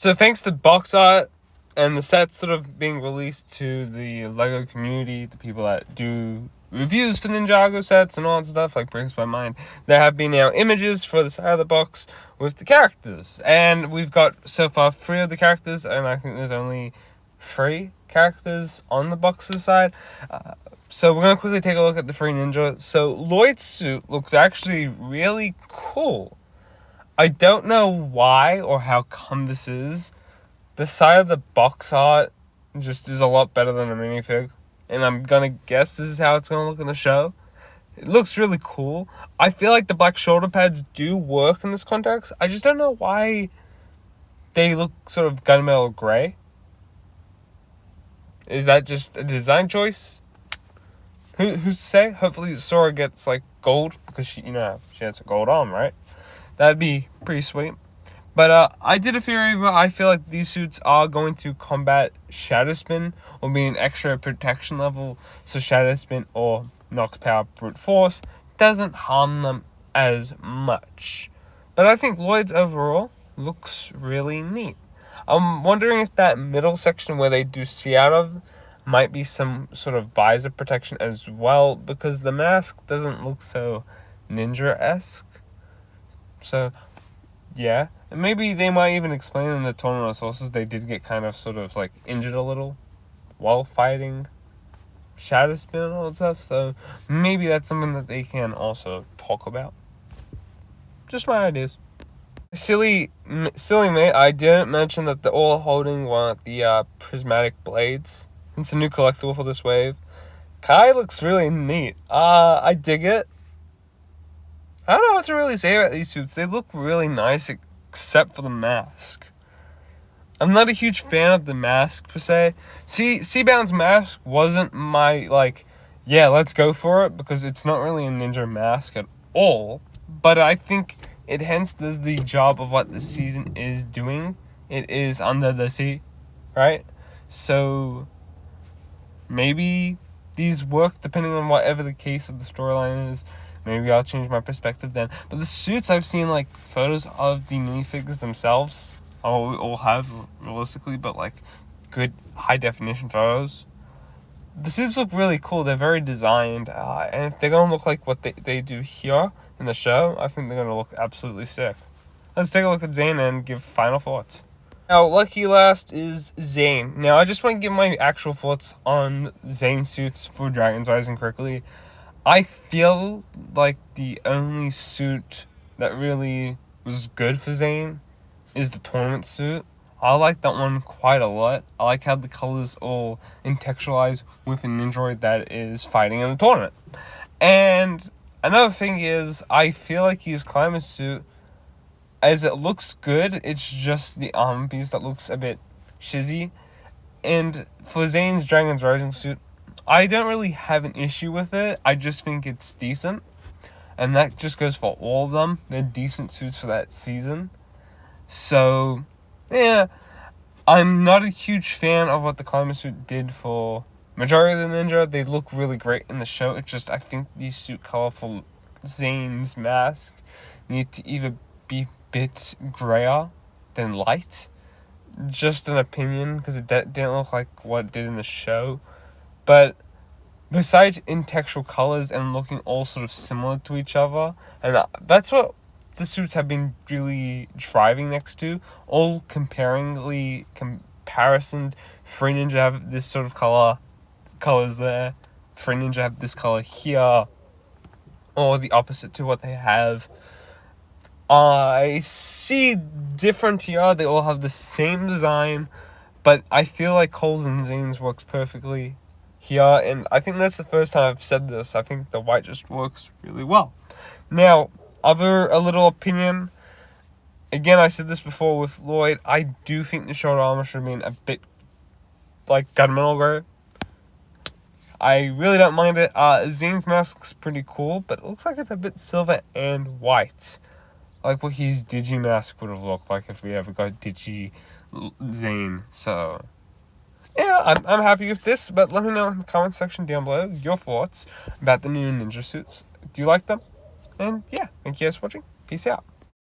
So thanks to box art and the sets sort of being released to the LEGO community, the people that do reviews for Ninjago sets and all that stuff, like brings my mind, there have been now images for the side of the box with the characters. And we've got so far 3 of the characters, and I think there's only 3 characters on the box's side. So we're going to quickly take a look at the 3 ninja. So Lloyd's suit looks actually really cool. I don't know why or how come this is. The side of the box art just is a lot better than a minifig. And I'm going to guess this is how it's going to look in the show. It looks really cool. I feel like the black shoulder pads do work in this context. I just don't know why they look sort of gunmetal gray. Is that just a design choice? Who's to say? Hopefully Sora gets like gold because she has a gold arm, right? That'd be pretty sweet. But I did a theory where I feel like these suits are going to combat Shadow Spin or be an extra protection level. So Shadow Spin or Nox Power Brute Force doesn't harm them as much. But I think Lloyd's overall looks really neat. I'm wondering if that middle section where they do see out of might be some sort of visor protection as well, because the mask doesn't look so ninja-esque. So, yeah. And maybe they might even explain in the tournament sources they did get kind of sort of like injured a little while fighting Shadow Spin and all that stuff. So, maybe that's something that they can also talk about. Just my ideas. Silly me, I didn't mention that they're all holding one of the prismatic blades. It's a new collectible for this wave. Kai looks really neat. I dig it. I don't know what to really say about these suits. They look really nice except for the mask. I'm not a huge fan of the mask per se. Seabound's mask wasn't my, yeah, let's go for it, because it's not really a ninja mask at all. But I think it hence does the job of what the season is doing. It is under the sea, right? So maybe these work depending on whatever the case of the storyline is. Maybe I'll change my perspective then. But the suits, I've seen photos of the minifigs themselves. We all have realistically, but good high definition photos. The suits look really cool. They're very designed, and if they're gonna look like what they do here in the show, I think they're gonna look absolutely sick. Let's take a look at Zane and give final thoughts. Now, lucky last is Zane. Now, I just want to give my actual thoughts on Zane suits for Dragon's Rising quickly. I feel like the only suit that really was good for Zane is the tournament suit. I like that one quite a lot. I like how the colors all contextualize with a Ninjaroid that is fighting in the tournament. And another thing is, I feel like his climate suit, as it looks good, it's just the armor piece that looks a bit shizzy. And for Zane's Dragon's Rising suit, I don't really have an issue with it. I just think it's decent. And that just goes for all of them. They're decent suits for that season. So, yeah. I'm not a huge fan of what the climate suit did for majority of the ninja. They look really great in the show. It's just, I think these suit color for Zane's mask need to either be a bit grayer than light. Just an opinion, because it didn't look like what it did in the show. But besides in textual colors and looking all sort of similar to each other, and that's what the suits have been really driving next to, all comparison. Free Ninja have this sort of colors there. Free Ninja have this color here, or the opposite to what they have. I see different here. They all have the same design, but I feel like Cole's and Zane's works perfectly here, and I think that's the first time I've said this. I think the white just works really well. Now, a little opinion. Again, I said this before with Lloyd. I do think the shoulder armor should have been a bit gunmetal gray. I really don't mind it. Zane's mask looks pretty cool, but it looks like it's a bit silver and white. Like what his Digi mask would have looked like if we ever got Digi Zane. So, yeah, I'm happy with this, but let me know in the comment section down below your thoughts about the new ninja suits. Do you like them? And yeah, thank you guys for watching. Peace out.